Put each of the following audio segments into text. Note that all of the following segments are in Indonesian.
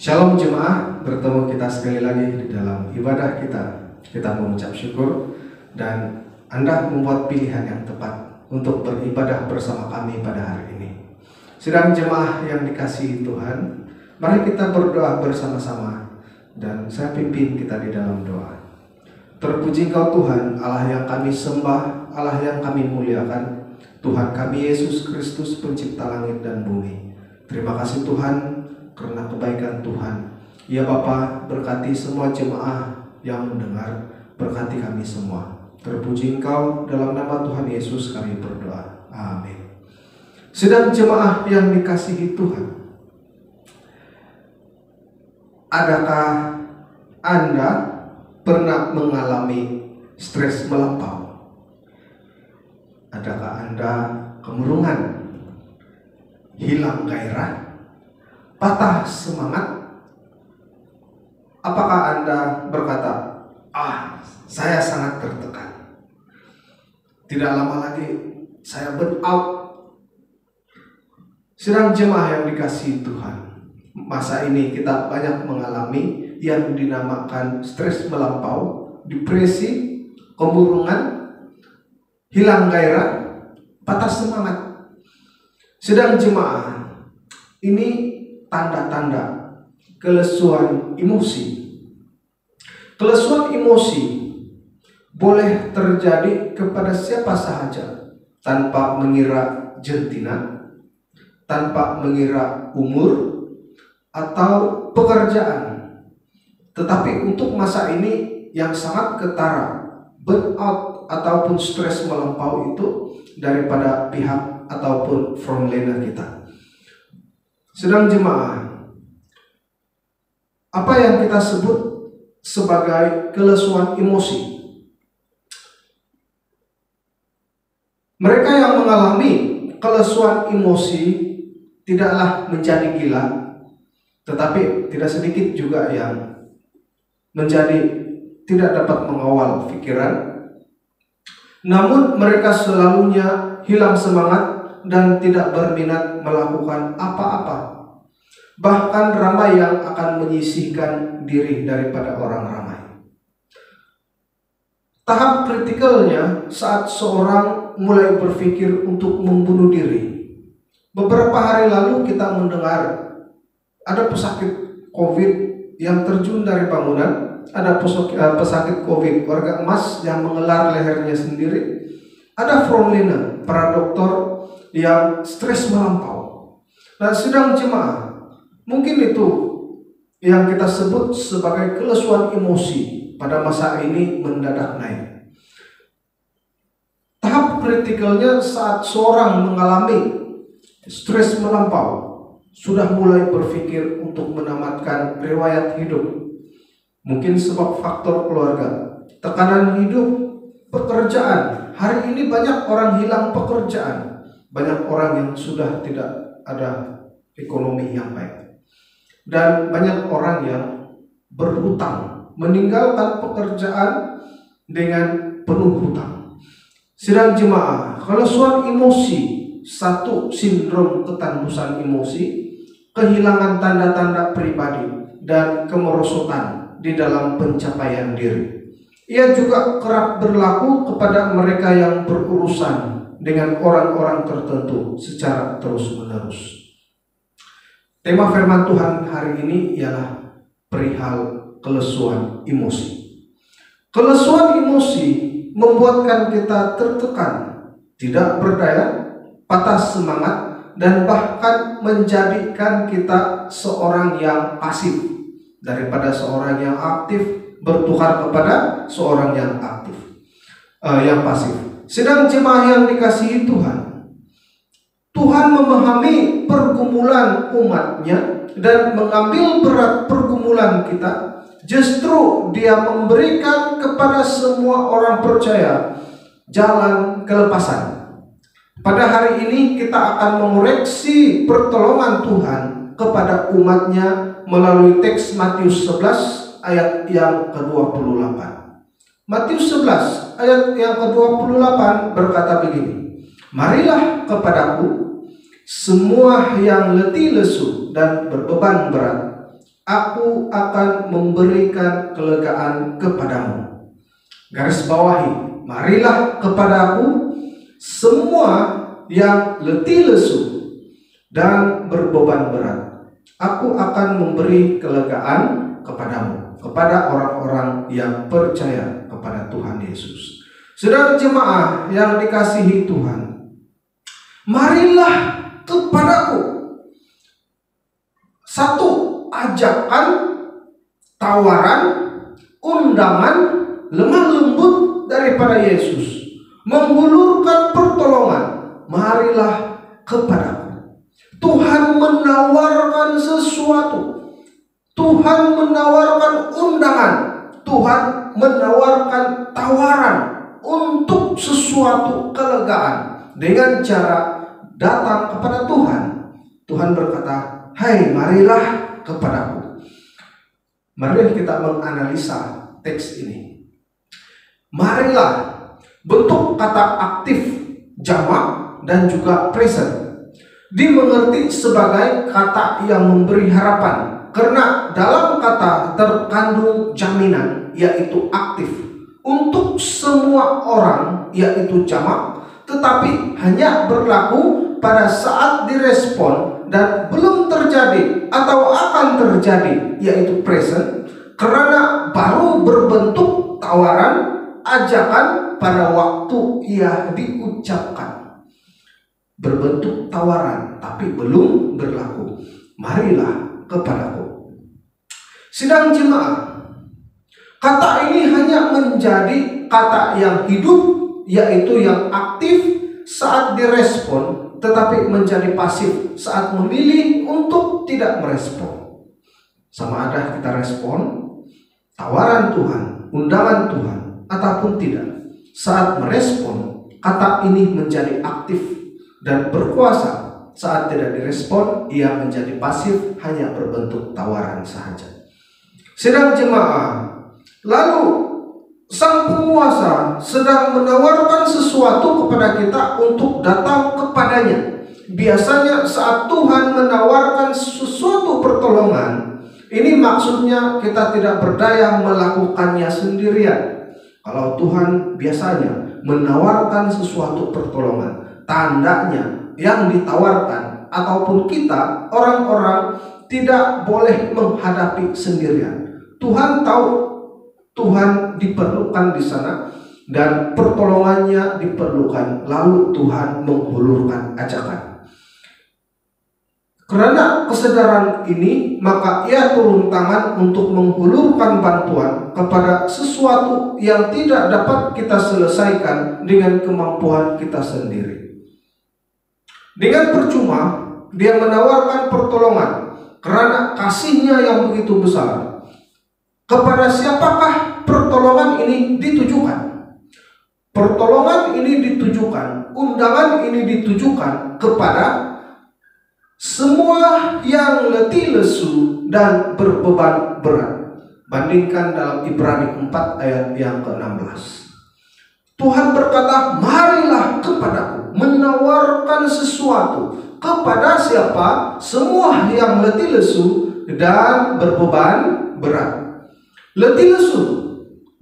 Shalom jemaah, bertemu kita sekali lagi di dalam ibadah kita. Kita mengucap syukur dan Anda membuat pilihan yang tepat untuk beribadah bersama kami pada hari ini. Sedang jemaah yang dikasihi Tuhan, mari kita berdoa bersama-sama dan saya pimpin kita di dalam doa. Terpuji Engkau Tuhan, Allah yang kami sembah, Allah yang kami muliakan, Tuhan kami Yesus Kristus pencipta langit dan bumi. Terima kasih Tuhan karena kebaikan Tuhan. Ya Bapa, berkati semua jemaah yang mendengar, berkati kami semua. Terpuji Engkau, dalam nama Tuhan Yesus kami berdoa. Amin. Sedang jemaah yang dikasihi Tuhan, adakah Anda pernah mengalami stres melampau? Adakah Anda kemurungan, hilang gairah, patah semangat? Apakah Anda berkata, saya sangat tertekan, tidak lama lagi saya burn out? Sedang jemaah yang dikasihi Tuhan, masa ini kita banyak mengalami yang dinamakan stres melampau, depresi, kemurungan, hilang gairah, patah semangat. Sedang jemaah, ini tanda-tanda kelesuan emosi. Kelesuan emosi boleh terjadi kepada siapa sahaja tanpa mengira jantina, tanpa mengira umur atau pekerjaan. Tetapi untuk masa ini yang sangat ketara, burnout ataupun stres melampau itu daripada pihak ataupun frontliner kita. Sedang jemaah, apa yang kita sebut sebagai kelesuan emosi? Mereka yang mengalami kelesuan emosi tidaklah menjadi gila, tetapi tidak sedikit juga yang menjadi tidak dapat mengawal pikiran. Namun mereka selalunya hilang semangat dan tidak berminat melakukan apa-apa. Bahkan ramai yang akan menyisihkan diri daripada orang ramai. Tahap kritikalnya saat seorang mulai berpikir untuk membunuh diri. Beberapa hari lalu kita mendengar ada pesakit COVID yang terjun dari bangunan. Ada pesakit COVID warga emas yang mengelar lehernya sendiri. Ada frontliner, para dokter yang stres melampau. Nah, sedang jemaah, mungkin itu yang kita sebut sebagai kelesuan emosi pada masa ini mendadak naik. Tahap kritikalnya saat seorang mengalami stres melampau, sudah mulai berpikir untuk menamatkan riwayat hidup. Mungkin sebab faktor keluarga, tekanan hidup, pekerjaan. Hari ini banyak orang hilang pekerjaan. Banyak orang yang sudah tidak ada ekonomi yang baik. Dan banyak orang yang berhutang, meninggalkan pekerjaan dengan penuh hutang. Sedang jemaah, kelesuan emosi, satu sindrom ketandusan emosi, kehilangan tanda-tanda pribadi, dan kemerosotan di dalam pencapaian diri. Ia juga kerap berlaku kepada mereka yang berurusan dengan orang-orang tertentu secara terus-menerus. Tema firman Tuhan hari ini ialah perihal kelesuan emosi. Kelesuan emosi membuatkan kita tertekan, tidak berdaya, patah semangat, dan bahkan menjadikan kita seorang yang pasif daripada seorang yang aktif, bertukar kepada seorang yang aktif, yang pasif. Sedang jemaah yang dikasihi Tuhan, Tuhan memahami pergumulan umatnya dan mengambil berat pergumulan kita. Justru Dia memberikan kepada semua orang percaya jalan kelepasan. Pada hari ini kita akan mengoreksi pertolongan Tuhan kepada umatnya melalui teks Matius 11 ayat yang ke-28. Matius 11 ayat yang ke-28 berkata begini, "Marilah kepadaku semua yang letih lesu dan berbeban berat, aku akan memberikan kelegaan kepadamu. Garis bawahi, marilah kepadaku semua yang letih lesu dan berbeban berat. Aku akan memberi kelegaan kepadamu, kepada orang-orang yang percaya kepada Tuhan Yesus. Saudara jemaah yang dikasihi Tuhan, marilah kepadaku. Satu ajakan, tawaran, undangan, lemah lembut daripada Yesus, menghulurkan pertolongan. Marilah kepadaku. Tuhan menawarkan sesuatu. Tuhan menawarkan undangan. Tuhan menawarkan tawaran untuk sesuatu kelegaan dengan cara datang kepada Tuhan. Tuhan berkata, "Hai, marilah kepadaku." Mari kita menganalisa teks ini. Marilah, bentuk kata aktif, jamak dan juga present, dimengerti sebagai kata yang memberi harapan, karena dalam kata terkandung jaminan, yaitu aktif untuk semua orang, yaitu jamak, tetapi hanya berlaku pada saat direspon dan belum terjadi atau akan terjadi, yaitu present, karena baru berbentuk tawaran, ajakan pada waktu ia diucapkan. Berbentuk tawaran tapi belum berlaku. Marilah kepadaku. Sidang jemaah, kata ini hanya menjadi kata yang hidup, yaitu yang aktif saat direspon, tetapi menjadi pasif saat memilih untuk tidak merespon. Sama ada kita respon tawaran Tuhan, undangan Tuhan, ataupun tidak. Saat merespon, kata ini menjadi aktif dan berkuasa. Saat tidak direspon, ia menjadi pasif, hanya berbentuk tawaran saja. Sedang jemaah, lalu sang penguasa sedang menawarkan sesuatu kepada kita untuk datang kepadanya. Biasanya saat Tuhan menawarkan sesuatu pertolongan, ini maksudnya kita tidak berdaya melakukannya sendirian. Kalau Tuhan biasanya menawarkan sesuatu pertolongan, tandanya yang ditawarkan ataupun kita orang-orang tidak boleh menghadapi sendirian. Tuhan tahu Tuhan diperlukan di sana dan pertolongannya diperlukan, lalu Tuhan menghulurkan ajakan. Karena kesadaran ini, maka ia turun tangan untuk menghulurkan bantuan kepada sesuatu yang tidak dapat kita selesaikan dengan kemampuan kita sendiri. Dengan percuma dia menawarkan pertolongan karena kasihnya yang begitu besar. Kepada siapakah pertolongan ini ditujukan? Pertolongan ini ditujukan, undangan ini ditujukan kepada semua yang letih lesu dan berbeban berat. Bandingkan dalam Ibrani 4 ayat yang ke-16. Tuhan berkata, marilah kepadaku, menawarkan sesuatu kepada siapa? Semua yang letih lesu dan berbeban berat. Letih lesu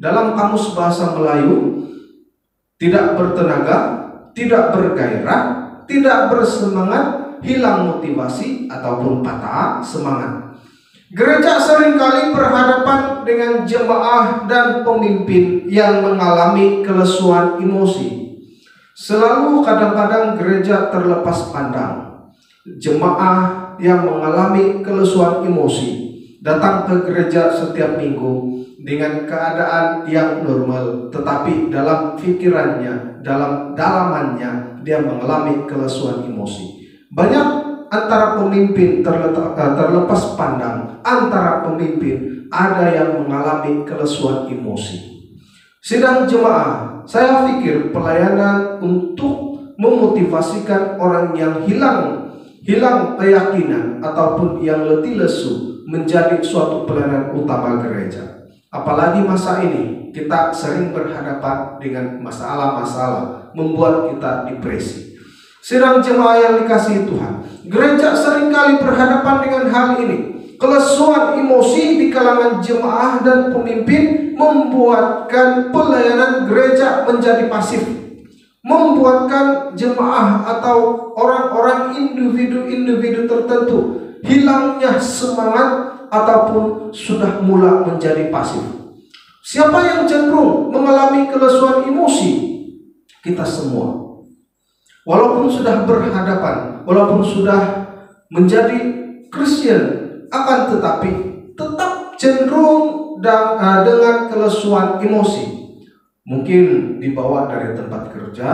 dalam kamus bahasa Melayu tidak bertenaga, tidak bergairah, tidak bersemangat, hilang motivasi ataupun patah semangat. Gereja seringkali berhadapan dengan jemaah dan pemimpin yang mengalami kelesuan emosi. Selalu kadang-kadang gereja terlepas pandang. Jemaah yang mengalami kelesuan emosi datang ke gereja setiap minggu dengan keadaan yang normal, tetapi dalam pikirannya, dalam dalamannya dia mengalami kelesuan emosi. Banyak antara pemimpin terlepas pandang, antara pemimpin ada yang mengalami kelesuan emosi. Sidang jemaah, saya pikir pelayanan untuk memotivasikan orang yang hilang keyakinan ataupun yang letih lesu menjadi suatu pelayanan utama gereja. Apalagi masa ini kita sering berhadapan dengan masalah-masalah membuat kita depresi. Sidang jemaah yang dikasihi Tuhan, gereja seringkali berhadapan dengan hal ini. Kelesuan emosi di kalangan jemaah dan pemimpin membuatkan pelayanan gereja menjadi pasif, membuatkan jemaah atau orang-orang individu-individu tertentu hilangnya semangat ataupun sudah mula menjadi pasif. Siapa yang cenderung mengalami kelesuan emosi? Kita semua. Walaupun sudah berhadapan, walaupun sudah menjadi Kristen, akan tetapi tetap cenderung dengan kelesuan emosi. Mungkin dibawa dari tempat kerja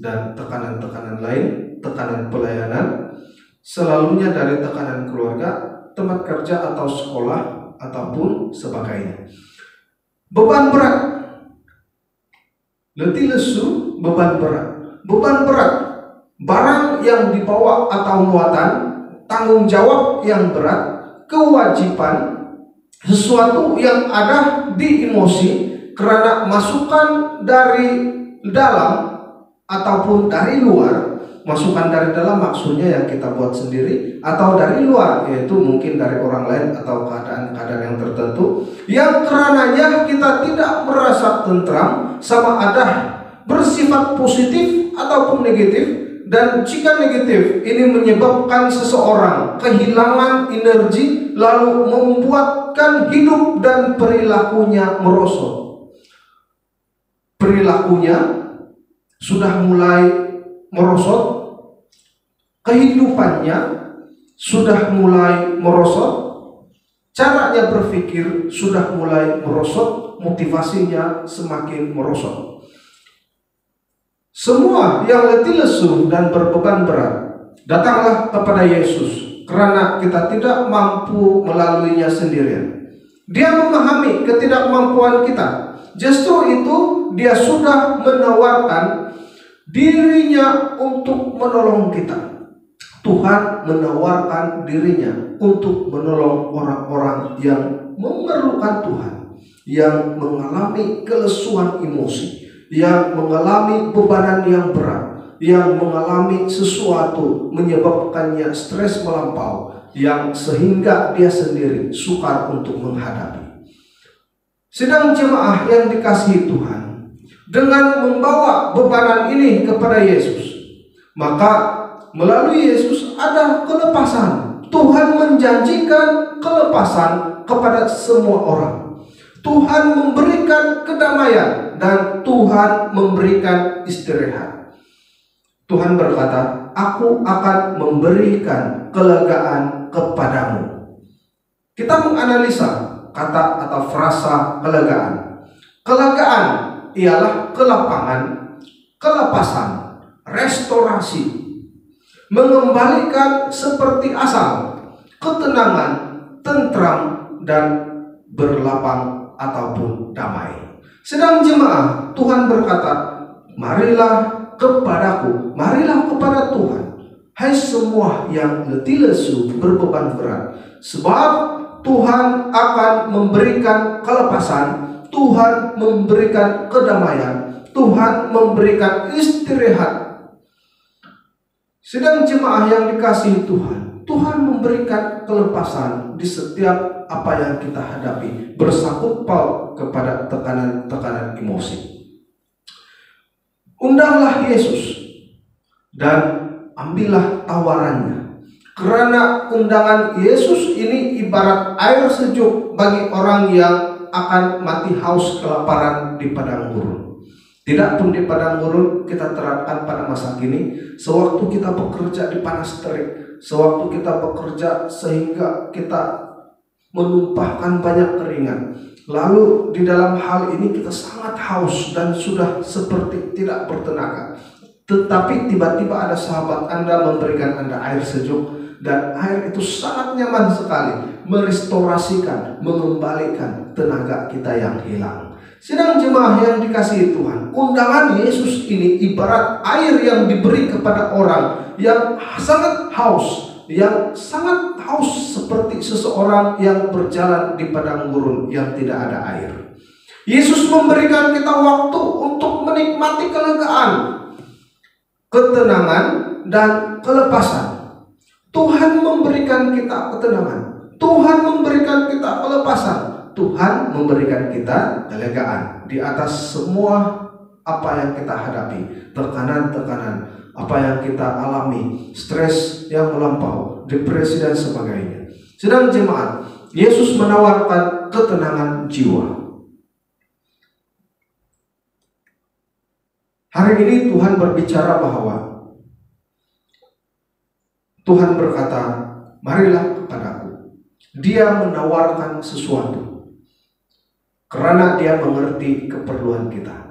dan tekanan-tekanan lain, tekanan pelayanan, selalunya dari tekanan keluarga, tempat kerja atau sekolah, ataupun sebagainya. Beban berat, letih lesu, beban berat. Beban berat, barang yang dibawa atau muatan, tanggung jawab yang berat, kewajiban, sesuatu yang ada di emosi karena masukan dari dalam ataupun dari luar. Masukan dari dalam maksudnya yang kita buat sendiri, atau dari luar, yaitu mungkin dari orang lain atau keadaan-keadaan yang tertentu, yang karenanya kita tidak merasa tentram, sama ada bersifat positif ataupun negatif. Dan jika negatif, ini menyebabkan seseorang kehilangan energi, lalu membuatkan hidup dan perilakunya merosot. Perilakunya sudah mulai merosot, kehidupannya sudah mulai merosot, caranya berpikir sudah mulai merosot, motivasinya semakin merosot. Semua yang letih lesu dan berbeban berat, datanglah kepada Yesus, karena kita tidak mampu melaluinya sendirian. Dia memahami ketidakmampuan kita. Justru itu dia sudah menawarkan dirinya untuk menolong kita. Tuhan menawarkan dirinya untuk menolong orang-orang yang memerlukan Tuhan, yang mengalami kelesuan emosi, yang mengalami bebanan yang berat, yang mengalami sesuatu menyebabkannya stres melampau, yang sehingga dia sendiri sukar untuk menghadapi. Sedang jemaah yang dikasihi Tuhan, dengan membawa bebanan ini kepada Yesus, maka melalui Yesus ada kelepasan. Tuhan menjanjikan kelepasan kepada semua orang. Tuhan memberikan kedamaian dan Tuhan memberikan istirahat. Tuhan berkata, "Aku akan memberikan kelegaan kepadamu." Kita menganalisa kata atau frasa kelegaan. Kelegaan ialah kelapangan, kelepasan, restorasi, mengembalikan seperti asal, ketenangan, tentram, dan berlapang ataupun damai. Sedang jemaah, Tuhan berkata, "Marilah kepadaku, marilah kepada Tuhan, hai semua yang letih lesu berbeban berat, sebab Tuhan akan memberikan kelepasan, Tuhan memberikan kedamaian, Tuhan memberikan istirahat." Sedang jemaah yang dikasihi Tuhan, Tuhan memberikan kelepasan di setiap apa yang kita hadapi, bersangkut paut kepada tekanan-tekanan emosi. Undanglah Yesus dan ambillah tawarannya, karena undangan Yesus ini ibarat air sejuk bagi orang yang akan mati haus kelaparan di padang gurun. Tidak pun di padang gurun, kita terapkan pada masa kini, sewaktu kita bekerja di panas terik, sewaktu kita bekerja sehingga kita menumpahkan banyak keringat, lalu di dalam hal ini kita sangat haus dan sudah seperti tidak bertenaga, tetapi tiba-tiba ada sahabat Anda memberikan Anda air sejuk, dan air itu sangat nyaman sekali, merestorasikan, mengembalikan tenaga kita yang hilang. Sedang jemaah yang dikasihi Tuhan, undangan Yesus ini ibarat air yang diberi kepada orang yang sangat haus, seperti seseorang yang berjalan di padang gurun yang tidak ada air. Yesus memberikan kita waktu untuk menikmati kelegaan, ketenangan, dan kelepasan. Tuhan memberikan kita ketenangan. Tuhan memberikan kita kelepasan. Tuhan memberikan kita kelegaan di atas semua apa yang kita hadapi, tekanan-tekanan, apa yang kita alami, stres yang melampau, depresi dan sebagainya. Sedang jemaat, Yesus menawarkan ketenangan jiwa. Hari ini Tuhan berbicara bahwa Tuhan berkata, marilah kepadaku. Dia menawarkan sesuatu karena dia mengerti keperluan kita.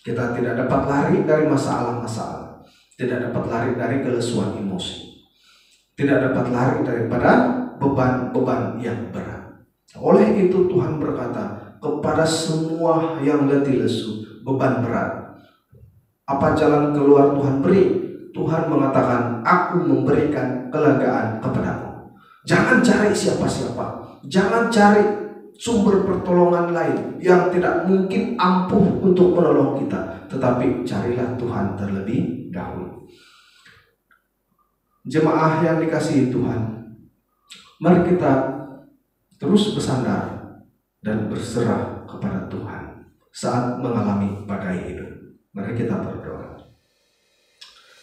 Kita tidak dapat lari dari masalah-masalah, tidak dapat lari dari kelesuan emosi, tidak dapat lari daripada beban-beban yang berat. Oleh itu Tuhan berkata kepada semua yang letih lesu, beban berat, apa jalan keluar Tuhan beri? Tuhan mengatakan, aku memberikan kelegaan kepadamu. Jangan cari siapa-siapa, jangan cari sumber pertolongan lain yang tidak mungkin ampuh untuk menolong kita, tetapi carilah Tuhan terlebih dahulu. Jemaah yang dikasihi Tuhan, mari kita terus bersandar dan berserah kepada Tuhan saat mengalami badai hidup. Mari kita berdoa.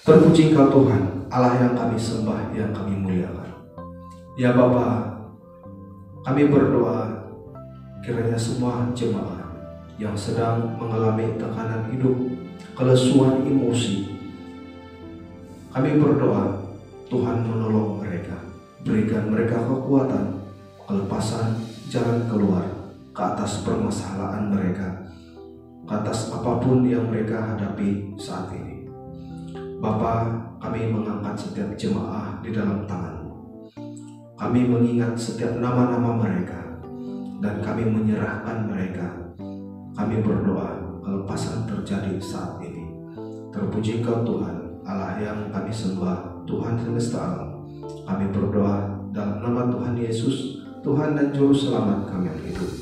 Terpuji Engkau Tuhan, Allah yang kami sembah, yang kami muliakan. Ya Bapa, kami berdoa kiranya semua jemaat yang sedang mengalami tekanan hidup, kelesuan emosi, kami berdoa Tuhan menolong mereka, berikan mereka kekuatan, kelepasan, jalan keluar ke atas permasalahan mereka, ke atas apapun yang mereka hadapi saat ini. Bapa, kami mengangkat setiap jemaah di dalam tangan-Mu. Kami mengingat setiap nama-nama mereka dan kami menyerahkan mereka. Kami berdoa kelepasan terjadi saat ini. Terpuji Engkau Tuhan, Allah yang kami sembah, Tuhan semesta alam. Kami berdoa dalam nama Tuhan Yesus, Tuhan dan Juru Selamat kami yang hidup.